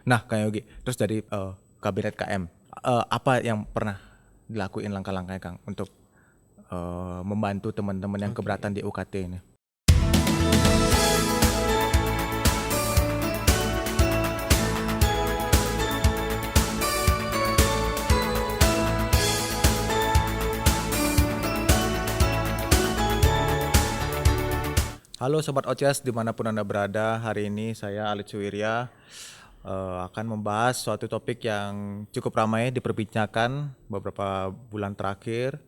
Nah, Kang Yogi, terus dari kabinet KM, apa yang pernah dilakuin langkah-langkahnya Kang untuk membantu teman-teman yang keberatan di UKT ini? Halo Sobat OCS dimanapun Anda berada, hari ini saya Alit Suwirya akan membahas suatu topik yang cukup ramai diperbincangkan beberapa bulan terakhir,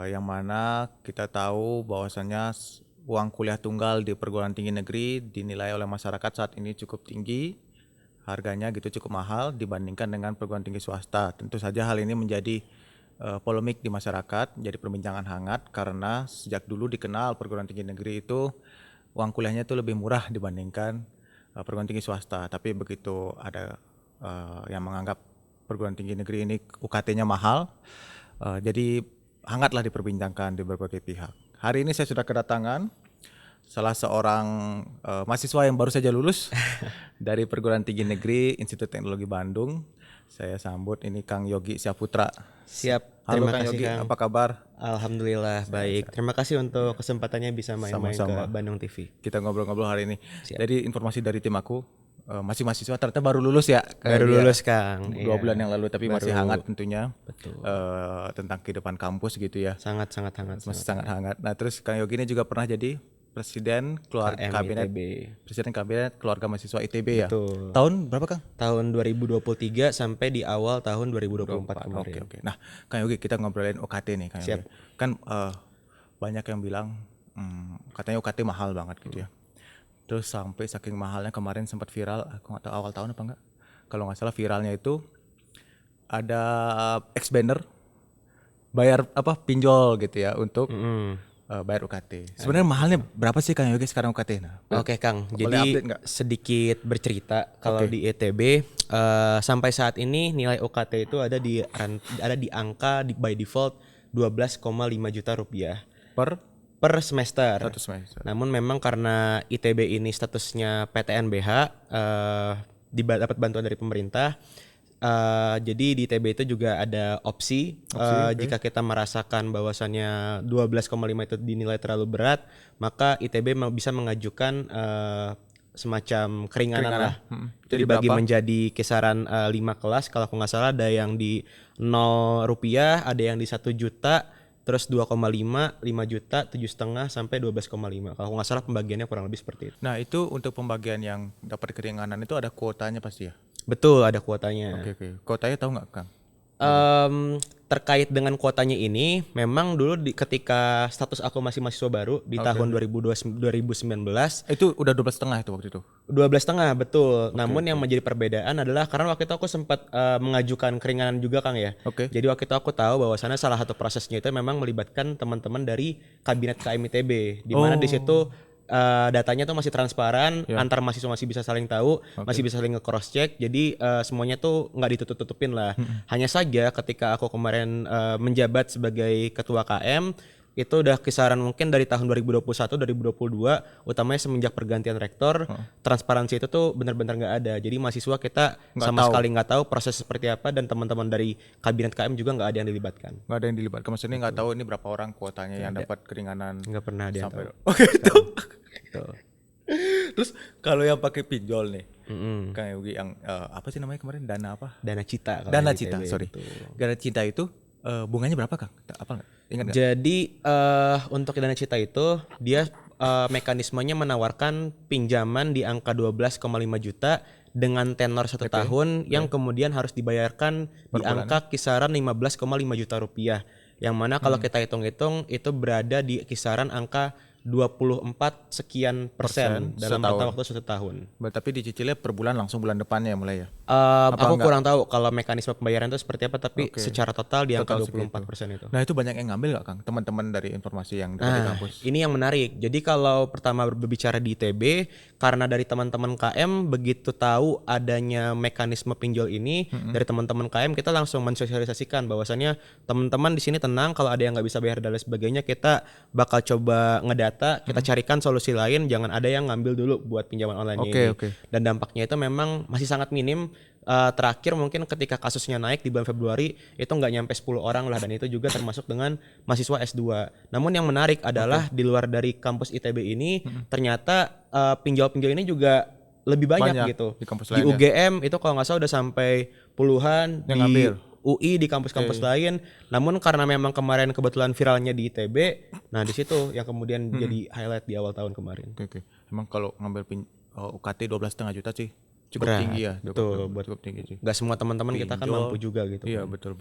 yang mana kita tahu bahwasannya uang kuliah tunggal di perguruan tinggi negeri dinilai oleh masyarakat saat ini cukup tinggi, harganya gitu cukup mahal dibandingkan dengan perguruan tinggi swasta. Tentu saja hal ini menjadi polemik di masyarakat, jadi perbincangan hangat karena sejak dulu dikenal perguruan tinggi negeri itu uang kuliahnya itu lebih murah dibandingkan perguruan tinggi swasta. Tapi begitu ada yang menganggap perguruan tinggi negeri ini UKT-nya mahal, jadi hangatlah diperbincangkan di berbagai pihak. Hari ini saya sudah kedatangan salah seorang mahasiswa yang baru saja lulus dari perguruan tinggi negeri Institut Teknologi Bandung. Saya sambut ini Kang Yogi Syahputra. Siap, Halo terima Kang kasih Yogi, Kang. apa kabar? Alhamdulillah baik. Terima kasih untuk kesempatannya bisa main-main ke Sama-sama. Bandung TV. Kita ngobrol-ngobrol hari ini. Siap. Jadi informasi dari tim aku, masih mahasiswa ternyata baru lulus ya. Baru Dia lulus Kang. 2 bulan yang lalu, tapi masih hangat tentunya. Betul. Tentang kehidupan kampus gitu ya. Sangat hangat. Masih sangat hangat. Nah terus Kang Yogi ini juga pernah jadi presiden keluarga KM kabinet ITB. presiden kabinet keluarga mahasiswa ITB ya. Betul. Tahun berapa Kang? Tahun 2023 sampai di awal tahun 2024 kemarin. Oke. Nah, Kang Yogi kita ngobrolin UKT nih Kang Siap. Yogi. Kan banyak yang bilang katanya UKT mahal banget gitu ya. Terus sampai saking mahalnya kemarin sempat viral, aku nggak tahu awal tahun apa enggak. Kalau nggak salah viralnya itu ada ex-banner bayar pinjol gitu ya untuk bayar UKT. Sebenarnya mahalnya berapa sih Kang Yogi sekarang UKT? Nah, Oke Kang, boleh jadi update nggak? sedikit bercerita kalau di ITB sampai saat ini nilai UKT itu ada di angka by default 12,5 juta rupiah per semester. Satu semester. Namun memang karena ITB ini statusnya PTNBH dapat bantuan dari pemerintah. Jadi di ITB itu juga ada opsi, jika kita merasakan bahwasannya 12,5 itu dinilai terlalu berat, maka ITB bisa mengajukan semacam keringanan lah. Itu dibagi menjadi kisaran 5 kelas. Kalau aku nggak salah ada yang di 0 rupiah, ada yang di 1 juta, terus 2,5, 5 juta, 7,5 sampai 12,5. Kalau nggak salah pembagiannya kurang lebih seperti itu. Nah, itu untuk pembagian yang dapat keringanan itu ada kuotanya pasti ya? Betul, ada kuotanya. Oke. Kuotanya tahu nggak Kang? Terkait dengan kuotanya ini, memang dulu ketika status aku masih mahasiswa baru di tahun 2019, Itu udah 12,5 itu waktu itu. 12,5 betul. Namun yang menjadi perbedaan adalah karena waktu itu aku sempat mengajukan keringanan juga Kang ya. Oke. Jadi waktu itu aku tahu bahwasannya salah satu prosesnya itu memang melibatkan teman-teman dari kabinet KM ITB, di mana di situ datanya tuh masih transparan, antar mahasiswa masih bisa saling tahu, masih bisa saling nge-cross check. Jadi semuanya tuh nggak ditutup-tutupin lah. Hanya saja ketika aku kemarin menjabat sebagai ketua KM, itu udah kisaran mungkin dari tahun 2021 2022, utamanya semenjak pergantian rektor, transparansi itu tuh benar-benar nggak ada. Jadi mahasiswa kita sekali nggak tahu proses seperti apa, dan teman-teman dari kabinet KM juga nggak ada yang dilibatkan. Nggak ada yang dilibatkan, maksudnya nggak tahu ini berapa orang kuotanya yang dapat keringanan. Nggak pernah ada yang tahu. Oke itu. Betul. Terus kalau yang pakai pinjol nih, Kang Yogi yang apa sih namanya kemarin, dana apa? Dana Cita. kalau Dana di Cita, ITB, sorry. betul. Dana Cita itu bunganya berapa Kang? Apa nggak? Ingat nggak? Jadi untuk Dana Cita itu dia mekanismenya menawarkan pinjaman di angka 12,5 juta dengan tenor 1 tahun yang kemudian harus dibayarkan di angka kisaran 15,5 juta rupiah. Yang mana kalau kita hitung-hitung itu berada di kisaran angka 24 sekian persen dalam rentang waktu 1 tahun. Tapi dicicilnya per bulan langsung bulan depannya mulai ya? Aku kurang tahu kalau mekanisme pembayaran itu seperti apa, tapi secara total di angka Total 24% itu. Nah itu banyak yang ngambil nggak Kang? Teman-teman dari informasi yang dari kampus. Ini yang menarik. Jadi kalau pertama berbicara di ITB, karena dari teman-teman KM begitu tahu adanya mekanisme pinjol ini, dari teman-teman KM kita langsung mensosialisasikan bahwasannya teman-teman di sini tenang, kalau ada yang nggak bisa bayar dan lain sebagainya, kita bakal coba ngedata, kita carikan solusi lain, jangan ada yang ngambil dulu buat pinjaman online ini. Dan dampaknya itu memang masih sangat minim. Terakhir mungkin ketika kasusnya naik di bulan Februari itu nggak nyampe 10 orang lah, dan itu juga termasuk dengan mahasiswa S2. Namun yang menarik adalah di luar dari kampus ITB ini ternyata pinjol-pinjol ini juga lebih banyak gitu. Di UGM itu kalau nggak salah udah sampai puluhan, yang di ngambil. UI, di kampus-kampus lain. Namun karena memang kemarin kebetulan viralnya di ITB, nah di situ yang kemudian jadi highlight di awal tahun kemarin. Emang kalau ngambil UKT 12,5 juta sih cukup Berat, tinggi ya. Betul, cukup tinggi sih. Gak semua teman-teman kita kan mampu juga gitu. Iya, betul.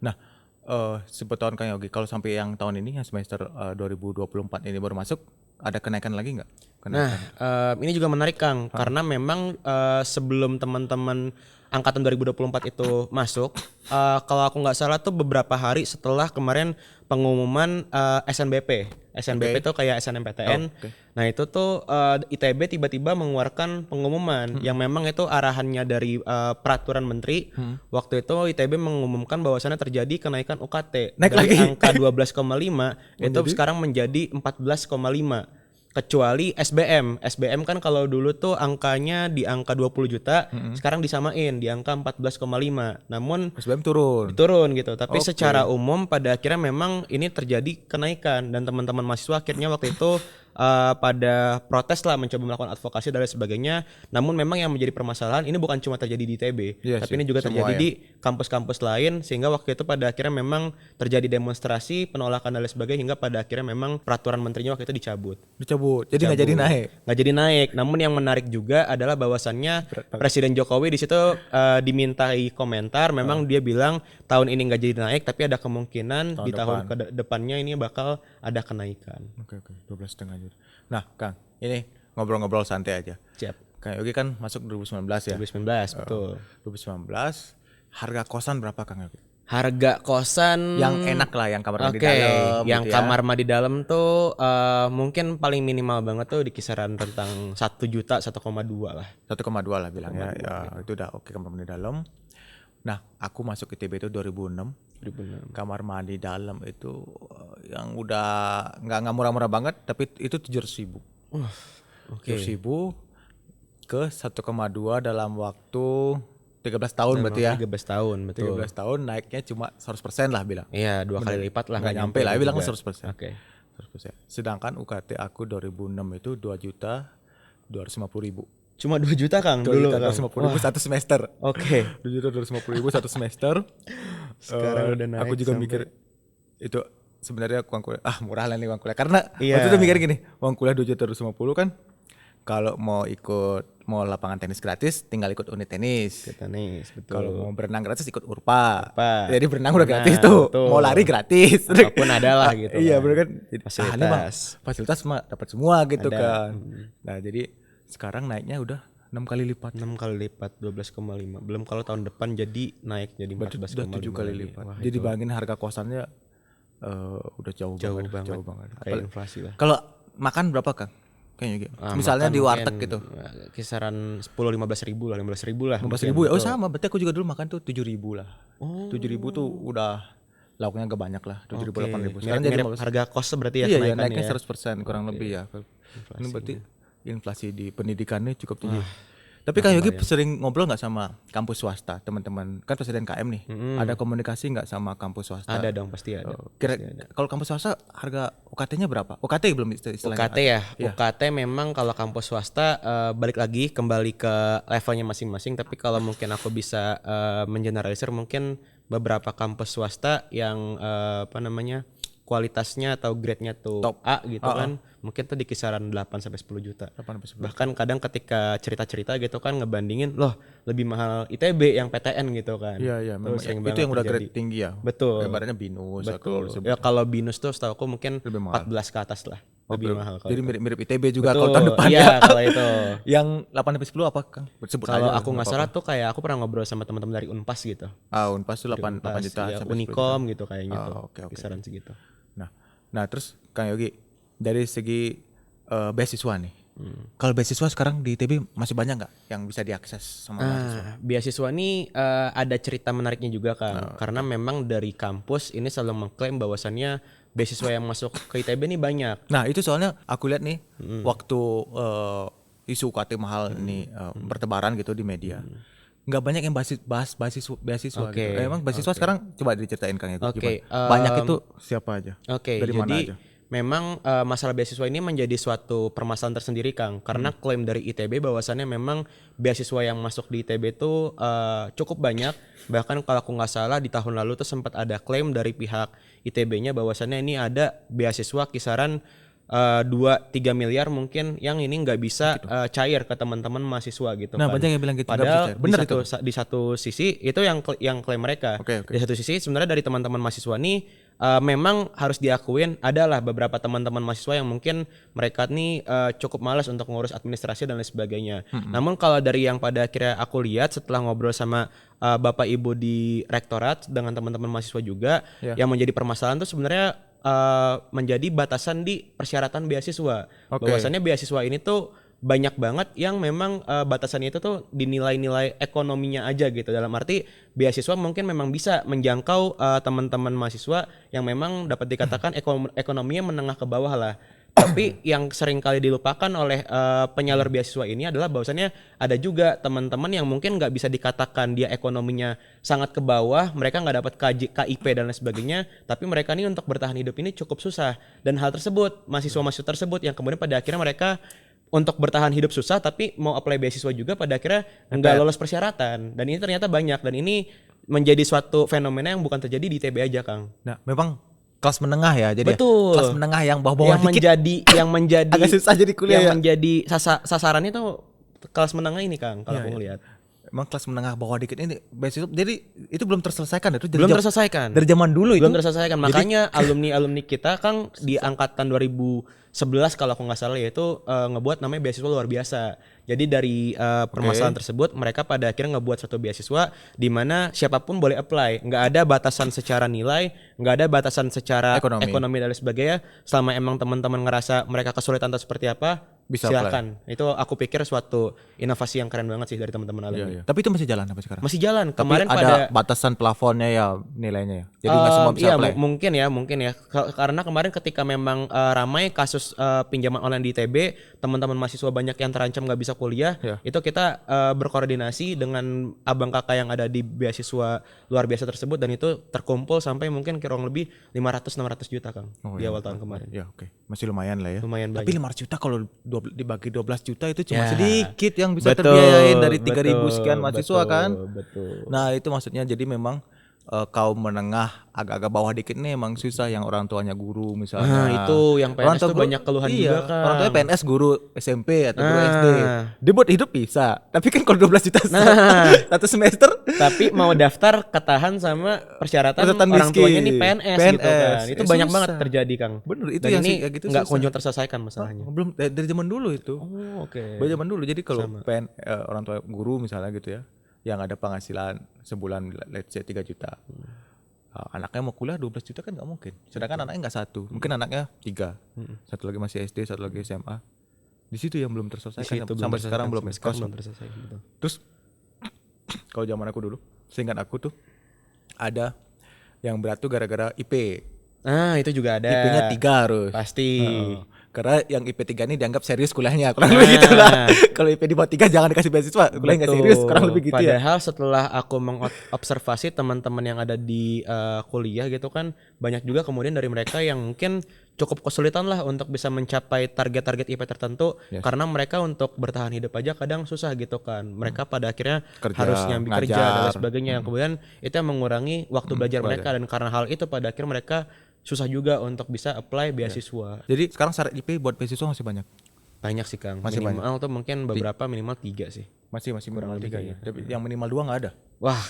Nah, sepengetahuan Kang Yogi, kalau sampai yang tahun ini yang semester 2024 ini baru masuk, ada kenaikan lagi nggak? Ini juga menarik Kang, karena memang sebelum teman-teman angkatan 2024 itu masuk, kalau aku nggak salah tuh beberapa hari setelah kemarin pengumuman SNBP. SNBP itu kayak SNMPTN. Nah itu tuh ITB tiba-tiba mengeluarkan pengumuman yang memang itu arahannya dari peraturan menteri. Waktu itu ITB mengumumkan bahwasannya terjadi kenaikan UKT naik dari lagi angka 12,5 itu sekarang menjadi 14,5. Kecuali SBM. SBM kan kalau dulu tuh angkanya di angka 20 juta, sekarang disamain di angka 14,5. Namun SBM turun gitu. Tapi secara umum pada akhirnya memang ini terjadi kenaikan, dan teman-teman mahasiswa akhirnya waktu itu pada protes lah, mencoba melakukan advokasi dan lain sebagainya. Namun memang yang menjadi permasalahan ini bukan cuma terjadi di ITB, tapi ini juga terjadi di kampus-kampus lain, sehingga waktu itu pada akhirnya memang terjadi demonstrasi, penolakan dan lain sebagainya, hingga pada akhirnya memang peraturan menterinya waktu itu dicabut. Jadi nggak jadi naik. Namun yang menarik juga adalah bahwasannya Presiden Jokowi di situ dimintai komentar. Memang dia bilang tahun ini nggak jadi naik, tapi ada kemungkinan di tahun depannya ini bakal ada kenaikan. 12,5 juta. Nah, Kang, ini ngobrol-ngobrol santai aja. Siap. Kang Yogi kan masuk 2019 ya. 2019, betul. 2019, harga kosan berapa Kang Yogi? Harga kosan yang enak lah, yang kamar mandi dalam. Yang gitu kamar mandi dalam tuh mungkin paling minimal banget tuh di kisaran tentang 1 juta, 1,2 lah. 1,2 lah bilang ya. Itu udah oke kamar mandi dalam. Nah, aku masuk ITB itu 2006. Kamar mandi dalam itu yang udah nggak murah-murah banget, tapi itu 700.000. 700.000 ke 1,2 dalam waktu 13 tahun berarti ya. 13 tahun, betul. 13 tahun naiknya cuma 100% lah bilang. Iya, 2 kali lipat lah. Nggak nyampe lah, bilang 100%. 100%. Sedangkan UKT aku 2006 itu 2.250.000. Cuma 2 juta Kang dulu. 2.250.000 satu semester. 2.250.000 satu semester. Sekarang udah naik. Aku juga mikir itu sebenarnya uang kuliah murah lah nih uang kuliah, karena waktu itu mikir gini, uang kuliah 2.250.000 kan kalau mau lapangan tenis gratis tinggal ikut unit tenis. Betul. Kalau mau berenang gratis ikut URPA. Jadi berenang udah gratis tuh. Betul. Mau lari gratis. Apapun ada lah gitu. Iya bener kan. Fasilitas mah dapat semua gitu kan. Nah jadi sekarang naiknya udah 6 kali lipat. 12,5. Belum kalau tahun depan jadi naik jadi 14,5. Udah 7 kali lipat. Jadi bayangin harga kosannya udah jauh banget. Kayak inflasi lah. Kalau makan berapa Kang? Kayaknya gitu. Misalnya di warteg gitu. Kisaran 10-15 ribu lah. 15 ribu ya. Oh sama, berarti aku juga dulu makan tuh 7.000 lah. 7.000 tuh udah lauknya gak banyak lah. 7.000 8.000. Sekarang jadi harga kos berarti ya kenaikan naiknya 100% kurang lebih ya. Ini berarti inflasi di pendidikannya cukup tinggi. Tapi Kang Yogi sering ngobrol nggak sama kampus swasta, teman-teman kan presiden KM nih, ada komunikasi nggak sama kampus swasta? Ada dong, pasti ada. Kalau kampus swasta harga UKT-nya berapa? UKT belum istilahnya. UKT ya, UKT memang kalau kampus swasta balik lagi kembali ke levelnya masing-masing. Tapi kalau mungkin aku bisa mengeneralisir, mungkin beberapa kampus swasta yang kualitasnya atau grade-nya tuh top A gitu kan, mungkin tuh di kisaran 8 sampai 10 juta. Bahkan kadang ketika cerita-cerita gitu kan ngebandingin, loh lebih mahal ITB yang PTN gitu kan. Iya, memang itu yang udah grade tinggi ya. Betul. Ibaratnya BINUS. Betul. Ya kalau BINUS tuh setahu aku mungkin 14 ke atas lah. lebih mahal kalau Jadi itu. mirip-mirip ITB juga Betul, kalau tahun depan iya ya. kalau itu. Yang 8-10 apa Kang? Sebut Kalau aja, aku nggak apa-apa. salah tuh kayak aku pernah ngobrol sama teman-teman dari Unpas gitu. Unpas tuh 8 Unpas, juta ya, sampai 10 juta. Unicom gitu kayaknya tuh. Oke. Kisaran segitu. Nah terus Kang Yogi dari segi beasiswa nih. Kalau beasiswa sekarang di ITB masih banyak nggak yang bisa diakses sama mahasiswa? Beasiswa ini ada cerita menariknya juga Kang. Karena memang dari kampus ini selalu mengklaim bahwasannya beasiswa yang masuk ke ITB ini banyak. Nah itu soalnya aku lihat nih waktu isu UKT mahal ini bertebaran gitu di media. Nggak banyak yang bahas beasiswa Oke, gitu. Emang beasiswa sekarang coba diceritain Kang Yogi Oke, gimana? Banyak itu siapa aja? Oke, Dari mana jadi aja? memang masalah beasiswa ini menjadi suatu permasalahan tersendiri Kang. Karena klaim dari ITB bahwasannya memang beasiswa yang masuk di ITB itu cukup banyak. Bahkan kalau aku nggak salah di tahun lalu tuh sempat ada klaim dari pihak ITB-nya bahwasannya ini ada beasiswa kisaran 2-3 miliar mungkin yang ini nggak bisa cair ke teman-teman mahasiswa gitu Nah kan. banyak yang bilang gitu. nggak bisa Padahal cair. Bener itu. di satu sisi itu yang klaim mereka. Oke. Di satu sisi sebenarnya dari teman-teman mahasiswa nih memang harus diakuin adalah beberapa teman-teman mahasiswa yang mungkin mereka nih cukup malas untuk ngurus administrasi dan lain sebagainya. Namun kalau dari yang pada akhirnya aku lihat setelah ngobrol sama Bapak Ibu di rektorat dengan teman-teman mahasiswa juga, yang menjadi permasalahan tuh sebenarnya menjadi batasan di persyaratan beasiswa. Bahwasannya beasiswa ini tuh banyak banget yang memang batasannya itu tuh di nilai-nilai ekonominya aja gitu. Dalam arti beasiswa mungkin memang bisa menjangkau teman-teman mahasiswa yang memang dapat dikatakan ekonominya menengah ke bawah lah. Tapi yang sering kali dilupakan oleh penyalur beasiswa ini adalah bahwasannya ada juga teman-teman yang mungkin nggak bisa dikatakan dia ekonominya sangat ke bawah, mereka nggak dapat KIP dan lain sebagainya, tapi mereka ini untuk bertahan hidup ini cukup susah. Dan hal tersebut, mahasiswa-mahasiswa tersebut yang kemudian pada akhirnya mereka untuk bertahan hidup susah tapi mau apply beasiswa juga pada akhirnya nggak lolos persyaratan. Dan ini ternyata banyak dan ini menjadi suatu fenomena yang bukan terjadi di ITB aja Kang. Nah memang kelas menengah ya jadi. Betul. Kelas menengah yang bawah-bawah yang dikit yang menjadi agak susah jadi kuliah yang ya. menjadi sasarannya tuh kelas menengah ini Kang kalau aku ngelihat. Emang kelas menengah bawah dikit ini beasiswa jadi itu belum terselesaikan itu Belum terselesaikan. dari zaman dulu itu Belum terselesaikan. Makanya alumni kita Kang di angkatan 2011 kalau aku nggak salah yaitu ngebuat namanya beasiswa luar biasa. Jadi dari permasalahan tersebut mereka pada akhirnya ngebuat satu beasiswa di mana siapapun boleh apply. Nggak ada batasan secara nilai, nggak ada batasan secara ekonomi dan lain sebagainya. Selama emang teman-teman ngerasa mereka kesulitan atau seperti apa, bisa silakan. Itu aku pikir suatu inovasi yang keren banget sih dari teman-teman alumni. Tapi itu masih jalan sampai sekarang. Masih jalan. Tapi Kemarin ada batasan plafonnya ya nilainya ya. Jadi nggak semua bisa iya, apply. mungkin ya. Karena kemarin ketika memang ramai kasus pinjaman online di ITB, teman-teman mahasiswa banyak yang terancam nggak bisa kuliah. Itu kita berkoordinasi dengan abang kakak yang ada di beasiswa luar biasa tersebut dan itu terkumpul sampai mungkin kurang lebih 500-600 juta Kang di awal tahun kemarin. Ya oke. Masih lumayan lah ya. Lumayan Tapi banyak. 500 juta kalau dibagi 12 juta itu cuma Ya. sedikit yang bisa Betul, terbiayain dari 3.000 sekian mahasiswa betul, kan. Betul. Nah itu maksudnya jadi memang kaum menengah agak-agak bawah dikit nih emang susah yang orang tuanya guru misalnya. Nah, itu yang Orang PNS tua tuh guru- banyak keluhan iya, juga kan. orang tuanya PNS guru SMP atau guru SD. Nah. Dia buat hidup bisa. Tapi kan kalau 12 juta satu semester Tapi mau daftar ketahan sama persyaratan Persyaratan orang miskin. tuanya nih PNS gitu kan. Itu banyak susah. banget terjadi Kang. Bener itu Dan yang ini sih kayak gitu nggak susah. kunjung terselesaikan masalahnya. Belum dari zaman dulu itu. Oh, oke. Dari zaman dulu. Jadi kalau orang tua guru misalnya gitu ya, yang ada penghasilan sebulan let's say 3 juta. Anaknya mau kuliah 12 juta kan nggak mungkin. Sedangkan anaknya nggak satu, mungkin anaknya 3. Satu lagi masih SD, satu lagi SMA. Di situ yang belum terselesaikan sampai sekarang belum. belum terselesaikan. Betul. Terus kalau zaman aku dulu, seingat aku tuh ada yang berat tuh gara-gara IP. Nah, itu juga ada. IP-nya 3 harus. Pasti. Karena yang IP 3 ini dianggap serius kuliahnya. Kurang lebih gitu lah. Kalau IP di bawah 3 jangan dikasih beasiswa. Kuliah nggak serius. Kurang lebih gitu ya. Padahal setelah aku mengobservasi teman-teman yang ada di kuliah gitu kan, banyak juga kemudian dari mereka yang mungkin cukup kesulitan lah untuk bisa mencapai target-target IP tertentu. Karena mereka untuk bertahan hidup aja kadang susah gitu kan. Mereka pada akhirnya harus nyambi kerja dan lain sebagainya. Yang kemudian itu yang mengurangi waktu belajar mereka. Dan karena hal itu pada akhirnya mereka susah juga untuk bisa apply beasiswa. Jadi sekarang syarat IP buat beasiswa masih banyak. Banyak sih Kang. Masih minimal tuh mungkin beberapa minimal 3 sih. Masih minimal 3 ya. Tapi yang minimal 2 nggak ada. Wah,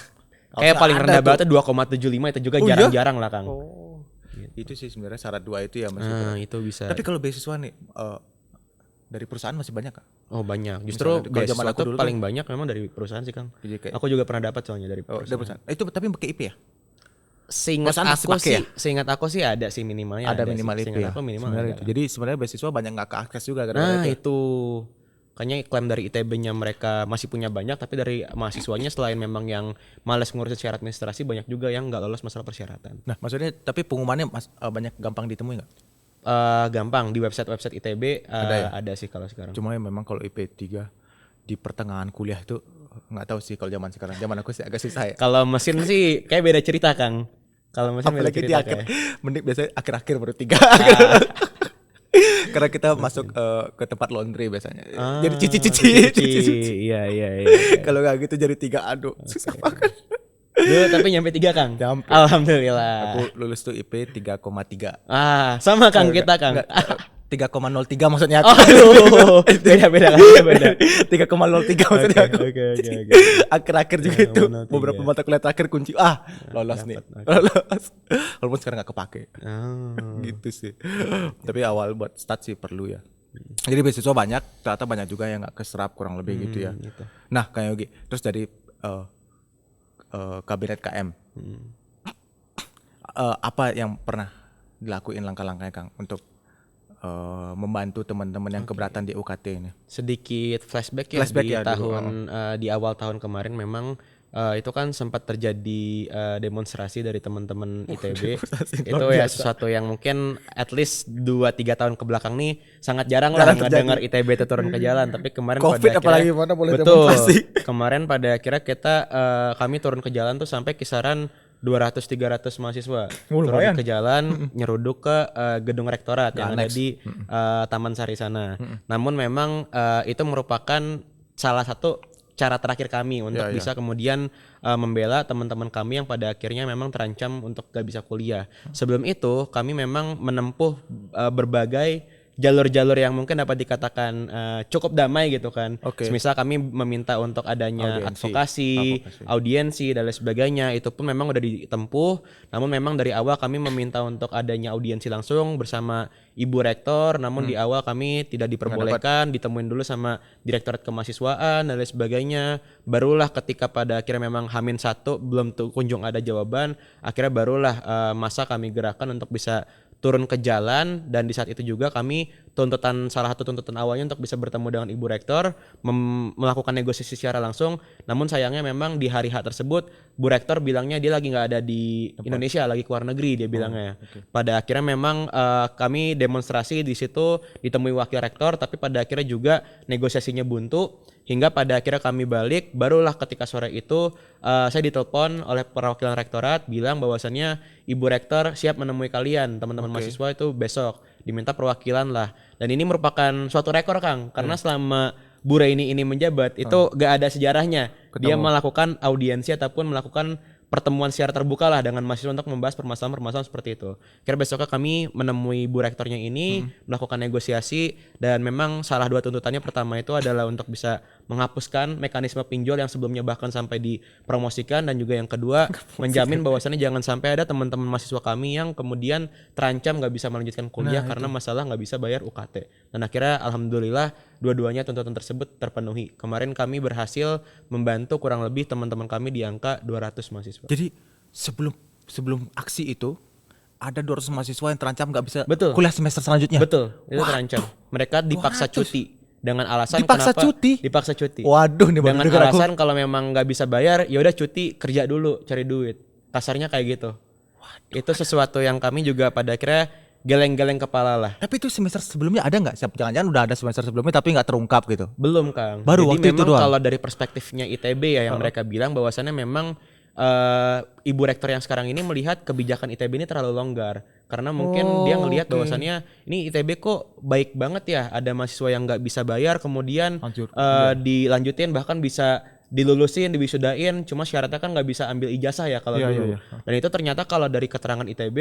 kayak paling rendah banget 2,75 itu juga jarang-jarang lah Kang. Oh. Itu sih sebenarnya syarat 2 itu ya masih Nah, berat. itu bisa. Tapi kalau beasiswa nih dari perusahaan masih banyak Kak? Oh banyak. Justru Misalnya kalau zaman beasiswa aku tuh dulu paling banyak memang dari perusahaan sih Kang. Jadi kayak Aku juga pernah dapat soalnya dari dari perusahaan. perusahaan. Itu tapi pakai IP ya? Seingat Perusahaan pasti aku pakai ya? seingat aku sih ada sih minimalnya Ada sih. minimal IP Seingat ya. aku minimal Sebenarnya ada itu. lah. Jadi sebenarnya beasiswa banyak nggak keakses juga gara-gara Nah itu. itu kayaknya klaim dari ITB-nya mereka masih punya banyak, tapi dari mahasiswanya selain memang yang malas ngurusin syarat administrasi, banyak juga yang nggak lolos masalah persyaratan. Nah, maksudnya tapi pengumumannya banyak gampang ditemui nggak? Gampang di website ITB Ada ya? ada sih kalau sekarang. Cuma ya memang kalau IP 3 di pertengahan kuliah itu nggak tahu sih kalau zaman sekarang. Zaman aku sih agak susah ya. Kalau mesin sih kayak beda cerita Kang. Kalau mesin beda Apalagi di cerita akhir, kayak. mending biasanya akhir-akhir baru 3. Karena kita masuk ke tempat laundry biasanya. Jadi cici-cici. Iya. Kalau nggak gitu jadi 3, aduh susah banget. Dulu tapi nyampe 3 Kang. Nyampe. Alhamdulillah. Aku lulus tuh IP 3,3. Sama Kang kita Kang. 3,03 maksudnya aku. Oh, aduh. Beda Kang, beda. 3,03 maksudnya aku. Oke. Akhir-akhir juga Ya, itu 0,03. beberapa mata kuliah terakhir kunci lolos nih. Dapat, Lolos. Walaupun sekarang nggak kepake. Oh. Gitu sih. Tapi awal buat start sih perlu ya. Jadi beasiswa banyak, ternyata banyak juga yang nggak keserap kurang lebih gitu ya. Gitu. Nah kayak Yogi, terus dari kabinet KM, apa yang pernah dilakuin langkah-langkahnya Kang untuk membantu teman-teman yang keberatan di UKT ini? Sedikit flashback Flashback di ya dulu, tahun di awal tahun kemarin memang itu kan sempat terjadi demonstrasi dari teman-teman ITB. Itu ya sesuatu yang mungkin at least 2-3 tahun ke belakang nih sangat jarang lah dengar ITB itu turun ke jalan, tapi kemarin Covid pada apalagi akhirnya, mana boleh betul, demonstrasi. kemarin pada akhirnya kami turun ke jalan tuh sampai kisaran 200-300 mahasiswa turun ke jalan nyeruduk ke gedung rektorat yang ada di Taman Sari sana. Namun memang itu merupakan salah satu cara terakhir kami untuk bisa kemudian membela teman-teman kami yang pada akhirnya memang terancam untuk gak bisa kuliah. Sebelum itu kami memang menempuh berbagai jalur-jalur yang mungkin dapat dikatakan cukup damai gitu kan. Semisal kami meminta untuk adanya advokasi, audiensi dan lain sebagainya, itu pun memang udah ditempuh. Namun memang dari awal kami meminta untuk adanya audiensi langsung bersama Ibu Rektor, namun di awal kami tidak diperbolehkan, ditemuin dulu sama Direktorat Kemahasiswaan dan lain sebagainya. Barulah ketika pada akhirnya memang H-1 belum kunjung ada jawaban, akhirnya barulah masa kami gerakan untuk bisa turun ke jalan, dan di saat itu juga kami salah satu tuntutan awalnya untuk bisa bertemu dengan Ibu Rektor, melakukan negosiasi secara langsung. Namun sayangnya memang di hari H tersebut Bu Rektor bilangnya dia lagi nggak ada di Indonesia, lagi keluar negeri dia bilangnya. Pada akhirnya memang kami demonstrasi di situ, ditemui Wakil Rektor, tapi pada akhirnya juga negosiasinya buntu. Hingga pada akhirnya kami balik, barulah ketika sore itu saya ditelepon oleh perwakilan rektorat bilang bahwasannya Ibu Rektor siap menemui kalian teman-teman mahasiswa itu besok, diminta perwakilan lah. Dan ini merupakan suatu rekor Kang, karena selama Bu Reini ini menjabat itu gak ada sejarahnya dia melakukan audiensi ataupun melakukan pertemuan secara terbuka lah dengan mahasiswa untuk membahas permasalahan-permasalahan seperti itu. Kira besoknya kami menemui Bu Rektornya ini, melakukan negosiasi, dan memang salah dua tuntutannya pertama itu adalah untuk bisa menghapuskan mekanisme pinjol yang sebelumnya bahkan sampai dipromosikan, dan juga yang kedua menjamin bahwasannya jangan sampai ada teman-teman mahasiswa kami yang kemudian terancam nggak bisa melanjutkan kuliah karena masalah nggak bisa bayar UKT. Dan akhirnya alhamdulillah dua-duanya tuntutan tersebut terpenuhi. Kemarin kami berhasil membantu kurang lebih teman-teman kami di angka 200 mahasiswa. Jadi sebelum aksi itu ada 200 mahasiswa yang terancam nggak bisa Betul. kuliah semester selanjutnya. Betul, itu terancam. Mereka dipaksa 200. cuti dengan alasan Dipaksa kenapa? cuti? Dipaksa cuti. Waduh nih baru Dengan dengar aku. alasan kalau memang nggak bisa bayar, ya udah cuti, kerja dulu, cari duit. Kasarnya kayak gitu. Itu sesuatu yang kami juga pada akhirnya geleng-geleng kepala lah. Tapi itu semester sebelumnya ada nggak? Jangan-jangan udah ada semester sebelumnya tapi nggak terungkap gitu. Belum Kang. Baru Jadi waktu itu memang doang. kalau dari perspektifnya ITB ya yang mereka bilang bahwasannya memang Ibu Rektor yang sekarang ini melihat kebijakan ITB ini terlalu longgar, karena mungkin dia ngelihat bahwasannya ini ITB kok baik banget ya, ada mahasiswa yang nggak bisa bayar kemudian dilanjutin bahkan bisa dilulusin, diwisudain, cuma syaratnya kan nggak bisa ambil ijazah ya kalau dulu. Dan itu ternyata kalau dari keterangan ITB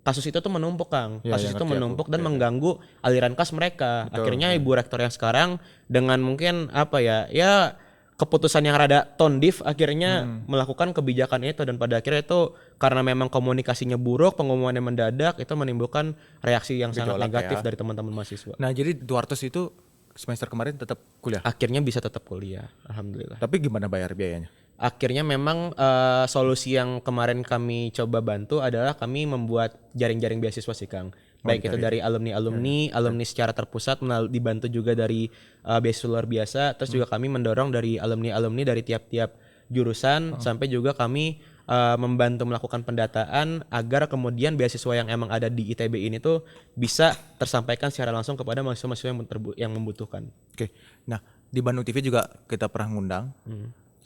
kasus itu tuh menumpuk Kang, kasus itu menumpuk dan mengganggu aliran kas mereka. Akhirnya Ibu Rektor yang sekarang dengan mungkin apa ya keputusan yang rada tondif akhirnya melakukan kebijakan itu, dan pada akhirnya itu karena memang komunikasinya buruk, pengumumannya mendadak, itu menimbulkan reaksi yang sangat Gejolak negatif ya. dari teman-teman mahasiswa. Nah, jadi 200 itu semester kemarin tetap kuliah. Akhirnya bisa tetap kuliah, alhamdulillah. Tapi gimana bayar biayanya? Akhirnya memang solusi yang kemarin kami coba bantu adalah kami membuat jaring-jaring beasiswa sih Kang. Baik itu dari alumni secara terpusat, dibantu juga dari beasiswa luar biasa. Terus juga kami mendorong dari alumni dari tiap-tiap jurusan, sampai juga kami membantu melakukan pendataan agar kemudian beasiswa yang emang ada di ITB ini tuh bisa tersampaikan secara langsung kepada mahasiswa-mahasiswa yang membutuhkan. Oke. Nah, di Bandung TV juga kita pernah ngundang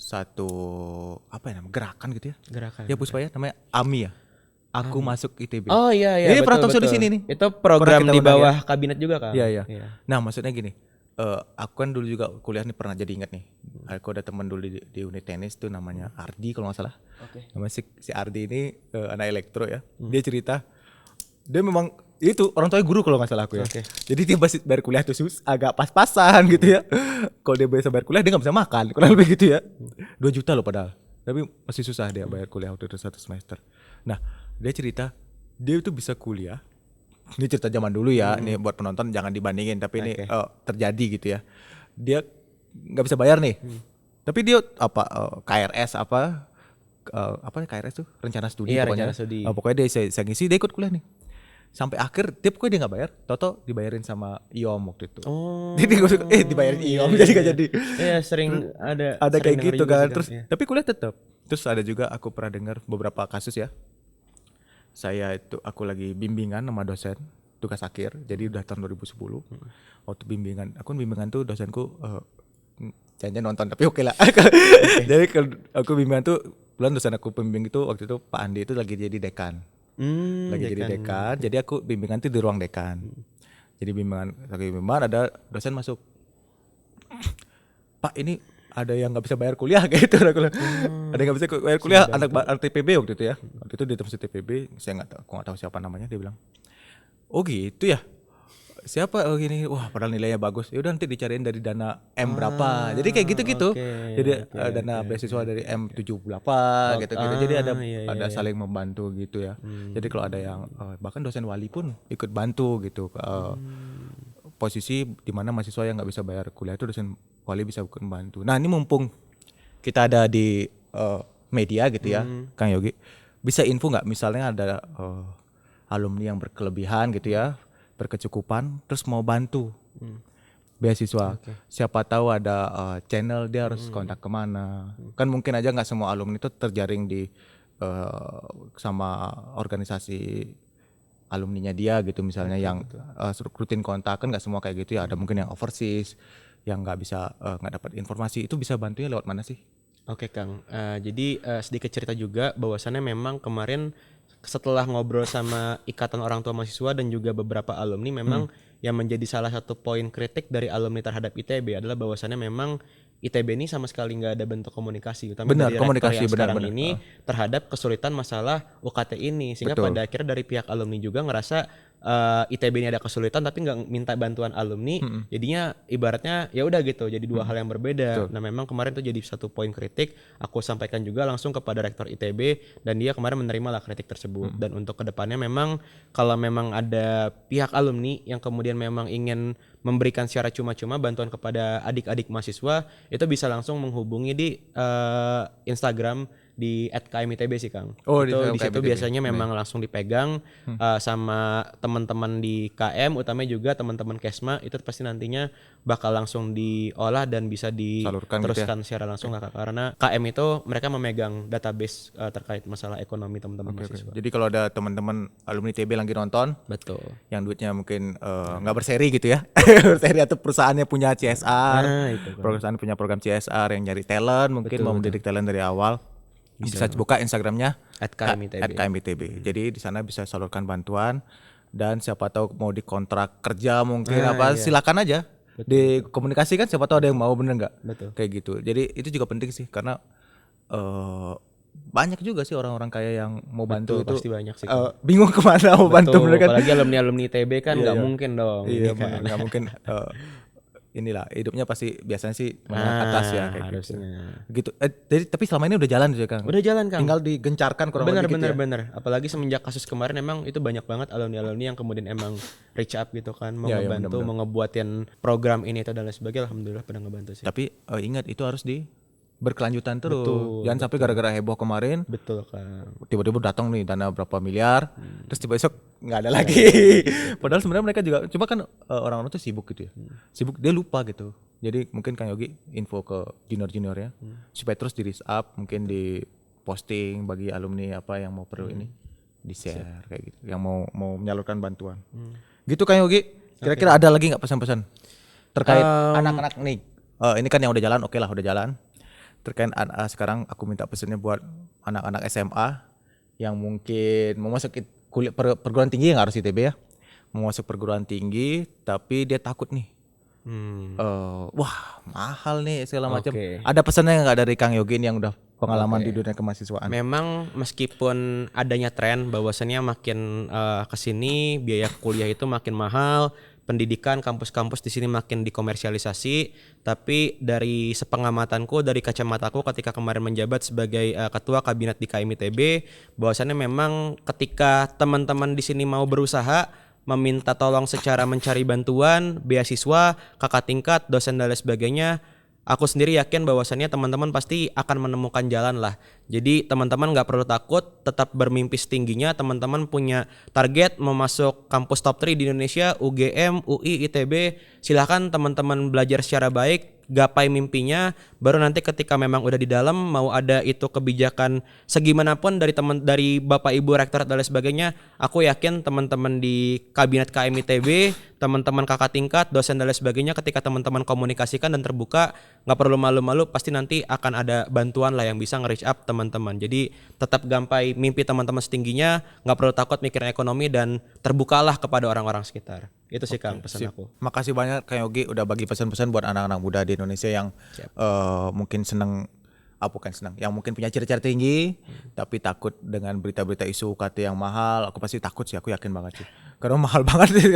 satu gerakan gitu ya. Gerakan. Ya Puspa ya, namanya AMI ya. Aku masuk ITB. Oh iya Ini pernah talk show di sini nih. Itu program Pernah kita di undang bawah kabinet juga Kang. Iya. Nah, maksudnya gini. Aku kan dulu juga kuliah nih, pernah jadi ingat nih. Aku ada teman dulu di unit tenis tuh namanya Ardi kalau nggak salah. Namanya si Ardi ini anak elektro ya. Dia cerita dia memang itu orang tuanya guru kalau nggak salah aku ya. Jadi dia bayar kuliah tuh agak pas-pasan gitu ya. Kalau dia bisa bayar kuliah dia nggak bisa makan, kurang lebih gitu ya. 2 juta loh padahal. Tapi masih susah dia bayar kuliah waktu itu 1 semester. Nah, dia cerita dia itu bisa kuliah. Ini cerita zaman dulu ya. Ini buat penonton jangan dibandingin, tapi ini terjadi gitu ya. Dia nggak bisa bayar nih. Tapi dia KRS KRS tuh rencana studi pokoknya. Rencana studi. Pokoknya dia saya ngisi, dia ikut kuliah nih. Sampai akhir dia pokoknya dia nggak bayar, toto dibayarin sama IOM waktu itu. Jadi dibayarin IOM jadi nggak jadi. Iya, sering ada Kayak denger gitu juga kan. sih, Terus iya. tapi kuliah tetap. Terus ada juga aku pernah dengar beberapa kasus ya. Aku lagi bimbingan sama dosen tugas akhir. Jadi udah tahun 2010. Waktu bimbingan tuh dosenku jangan nonton tapi oke lah. Jadi aku bimbingan tuh bulan dosen aku pembimbing itu waktu itu Pak Andi itu lagi jadi dekan. Jadi dekan. Jadi aku bimbingan tuh di ruang dekan. Jadi bimbingan ada dosen masuk. Pak, ini ada yang nggak bisa bayar kuliah gitu. Ada yang nggak bisa bayar kuliah anak TPB waktu itu ya. Waktu itu di tempat TPB, aku nggak tahu siapa namanya. Dia bilang, oh gitu ya. Siapa? Oh gini. Wah, padahal nilainya bagus. Ya udah nanti dicariin dari dana M berapa. Jadi kayak gitu. Jadi dana beasiswa dari M78 gitu. Jadi ada saling membantu gitu ya. Jadi kalau ada yang bahkan dosen wali pun ikut bantu gitu. Posisi di mana mahasiswa yang nggak bisa bayar kuliah itu dosen wali bisa ikut membantu. Nah, ini mumpung kita ada di media gitu ya, Kang Yogi. Bisa info nggak misalnya ada alumni yang berkelebihan gitu ya, berkecukupan, terus mau bantu beasiswa. Siapa tahu ada channel dia harus kontak kemana. Kan mungkin aja nggak semua alumni itu terjaring di sama organisasi alumninya dia gitu misalnya yang rutin kontak, kan nggak semua kayak gitu ya. Ada mungkin yang overseas yang nggak bisa nggak dapat informasi, itu bisa bantunya lewat mana sih? Oke Kang, jadi sedikit cerita juga bahwasannya memang kemarin setelah ngobrol sama Ikatan Orang Tua Mahasiswa dan juga beberapa alumni, memang yang menjadi salah satu poin kritik dari alumni terhadap ITB adalah bahwasannya memang ITB ini sama sekali nggak ada bentuk komunikasi, utama dari rektor yang sekarang ini terhadap kesulitan masalah UKT ini, sehingga pada akhirnya dari pihak alumni juga ngerasa ITB ini ada kesulitan tapi nggak minta bantuan alumni, jadinya ibaratnya ya udah gitu, jadi dua hal yang berbeda. Nah, memang kemarin tuh jadi satu poin kritik, aku sampaikan juga langsung kepada rektor ITB dan dia kemarin menerima lah kritik tersebut. Dan untuk kedepannya memang kalau memang ada pihak alumni yang kemudian memang ingin memberikan secara cuma-cuma bantuan kepada adik-adik mahasiswa, itu bisa langsung menghubungi di Instagram di @kmitb sih Kang. Itu di situ biasanya memang langsung dipegang sama teman-teman di KM, utamanya juga teman-teman Kesma, itu pasti nantinya bakal langsung diolah dan bisa diteruskan secara langsung karena KM itu mereka memegang database terkait masalah ekonomi teman-teman mahasiswa. Jadi kalau ada teman-teman alumni TB lagi nonton, betul, yang duitnya mungkin nggak berseri gitu ya, berseri atau perusahaannya punya CSR, perusahaan punya program CSR yang nyari talent, mungkin mau mendidik talent dari awal, bisa buka Instagramnya @kmitb. Jadi di sana bisa salurkan bantuan, dan siapa tahu mau dikontrak kerja mungkin silakan aja. Dikomunikasikan, siapa tahu ada yang mau, bener nggak? Kayak gitu. Jadi itu juga penting sih, karena banyak juga sih orang-orang kaya yang mau bantu. Pasti banyak sih. Bingung kemana mau bantu, bener kan? Apalagi alumni ITB kan nggak mungkin dong. Iya, nggak mungkin inilah hidupnya pasti biasanya sih menengah ke atas ya kayak gitu. Harusnya. Gitu. Jadi tapi selama ini udah jalan juga Kang. Udah jalan, Kang. Tinggal digencarkan kurang Bener lebih gitu bener ya. bener. Apalagi semenjak kasus kemarin emang itu banyak banget alumni-alumni yang kemudian emang reach up gitu kan, mau Ya, ya, ngebantu, mau ngebuatin program ini itu dan lain sebagainya. Alhamdulillah pada ngebantu sih. Tapi ingat itu harus berkelanjutan terus. Betul, Jangan sampai gara-gara heboh kemarin Betul, Kang. tiba-tiba datang nih dana berapa miliar, terus tiba besok nggak ada lagi. Padahal sebenarnya mereka juga, cuma kan orang-orang tuh sibuk gitu ya, sibuk dia lupa gitu. Jadi mungkin Kang Yogi info ke junior-junior ya, supaya terus di reach up, mungkin di posting bagi alumni apa yang mau perlu ini, di share kayak gitu, yang mau menyalurkan bantuan. Gitu Kang Yogi. Kira-kira ada lagi nggak pesan-pesan terkait anak-anak nih? Ini kan yang udah jalan, oke lah udah jalan. Terkait sekarang aku minta pesannya buat anak-anak SMA yang mungkin mau masuk kuliah perguruan tinggi, yang harus ITB ya, mau masuk perguruan tinggi tapi dia takut nih, wah mahal nih segala macam. Oke. Ada pesannya nggak dari Kang Yogi yang udah pengalaman di dunia kemahasiswaan? Memang meskipun adanya tren bahwasannya makin kesini biaya kuliah itu makin mahal, pendidikan kampus-kampus di sini makin dikomersialisasi, tapi dari sepengamatanku, dari kacamataku ketika kemarin menjabat sebagai ketua kabinet di KMITB, bahwasannya memang ketika teman-teman di sini mau berusaha meminta tolong secara mencari bantuan, beasiswa, kakak tingkat, dosen dan lain sebagainya, aku sendiri yakin bahwasannya teman-teman pasti akan menemukan jalan lah. Jadi teman-teman nggak perlu takut, tetap bermimpi setingginya. Teman-teman punya target mau masuk kampus top 3 di Indonesia, UGM, UI, ITB, silahkan teman-teman belajar secara baik, gapai mimpinya. Baru nanti ketika memang udah di dalam, mau ada itu kebijakan segimanapun dari Bapak Ibu Rektor dan lain sebagainya, aku yakin teman-teman di kabinet KMITB, teman-teman kakak tingkat, dosen dan lain sebagainya, ketika teman-teman komunikasikan dan terbuka, nggak perlu malu-malu, pasti nanti akan ada bantuan lah yang bisa nge-reach up teman-teman. Jadi tetap gapai mimpi teman-teman setingginya, nggak perlu takut mikirin ekonomi, dan terbukalah kepada orang-orang sekitar. Itu sih Kang pesan aku. Makasih banyak Kang Yogi udah bagi pesan-pesan buat anak-anak muda di Indonesia yang mungkin seneng, bukan senang, yang mungkin punya cita-cita tinggi tapi takut dengan berita-berita isu UKT yang mahal. Aku pasti takut sih, aku yakin banget sih, karena mahal banget sih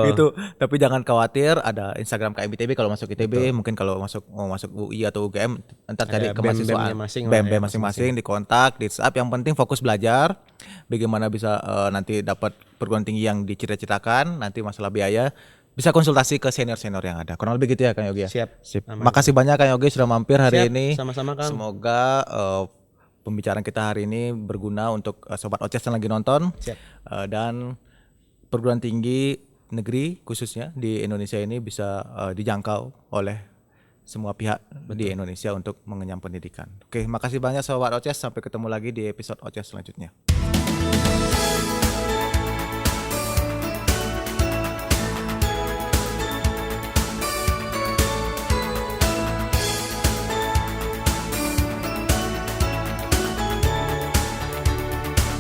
gitu. Tapi jangan khawatir, ada Instagram KMITB kalau masuk ITB. Mungkin kalau mau masuk UI atau UGM, ntar cari kemahasiswaan, BEM masing-masing, di kontak, di WhatsApp. Yang penting fokus belajar, bagaimana bisa nanti dapat perguruan tinggi yang dicita-citakan. Nanti masalah biaya bisa konsultasi ke senior-senior yang ada. Kurang lebih gitu ya Kang Yogi ya. Siap. Makasih banyak Kang Yogi sudah mampir hari Siap, ini. sama-sama, Kang. Semoga pembicaraan kita hari ini berguna untuk sobat OCS yang lagi nonton. Siap. Dan perguruan tinggi negeri khususnya di Indonesia ini bisa dijangkau oleh semua pihak di Indonesia untuk mengenyam pendidikan. Oke, makasih banyak sobat OCS. Sampai ketemu lagi di episode OCS selanjutnya.